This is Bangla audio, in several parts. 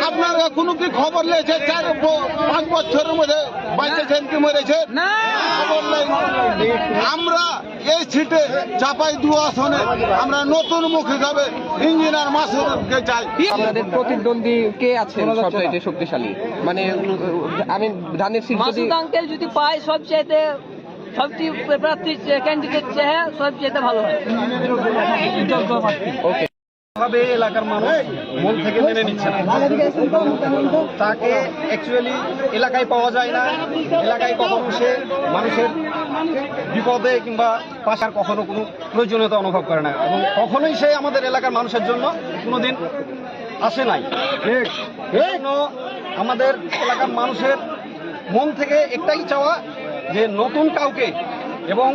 আপনারা কোনো কি খবর নিয়েছে 4-5 বছরের মধ্যে বাঁচেছেন কি মরেছেন? খবর নেই। আমরা এই সিটে চাপাই 2 আসনে আমরা নতুন মুখী যাবে ইঞ্জিনিয়ার মাসুদকে চাই। আপনাদের প্রতিদ্বন্দ্বী কে আছেন সবচেয়ে শক্তিশালী? মানে আমি ধানের সিট যদি মাসুদ আঙ্কেল যদি পায় সবচেয়ে প্রার্থী ক্যান্ডিডেট চেয়ে সবচেয়ে ভালো হয়। ওকে, ভাবে এলাকার মানুষ মন থেকে মেনে নিচ্ছে না। তাকে অ্যাকচুয়ালি এলাকায় পাওয়া যায় না। এলাকায় কখনো সে মানুষের বিপদে কিংবা পাশার কখনো কোনো প্রয়োজনীয়তা অনুভব করে না এবং কখনোই সে আমাদের এলাকার মানুষের জন্য কোনোদিন আসে নাই। এজন্য আমাদের এলাকার মানুষের মন থেকে একটাই চাওয়া যে নতুন কাউকে এবং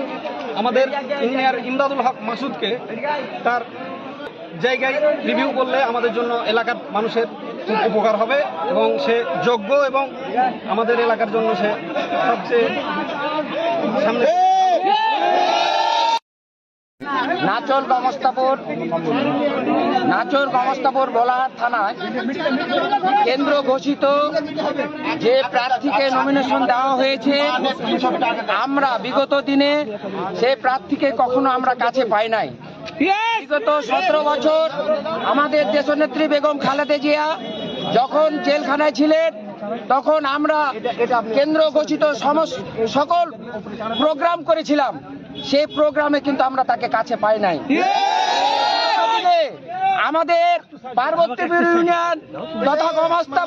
আমাদের ইঞ্জিনিয়ার ইমদাদুল হক মাসুদকে তার জায়গায় রিভিউ করলে আমাদের জন্য এলাকার মানুষের খুব উপকার হবে এবং সে যোগ্য এবং আমাদের এলাকার জন্য সে সবচেয়ে সামনে। নাচর গমস্তাপুর বলাহাট থানায় কেন্দ্র ঘোষিত যে প্রার্থীকে নমিনেশন দেওয়া হয়েছে, আমরা বিগত দিনে সেই প্রার্থীকে কখনো আমরা কাছে পাই নাই। বিগত 17 বছর আমাদের দেশনেত্রী বেগম খালেদা জিয়া যখন জেলখানায় ছিলেন তখন আমরা কেন্দ্র ঘোষিত সকল প্রোগ্রাম করেছিলাম। সেই প্রোগ্রামে কিন্তু আমরা তাকে কাছে পাই নাই। আমাদের পার্বতীপুর ইউনিয়ন তথা গমস্তা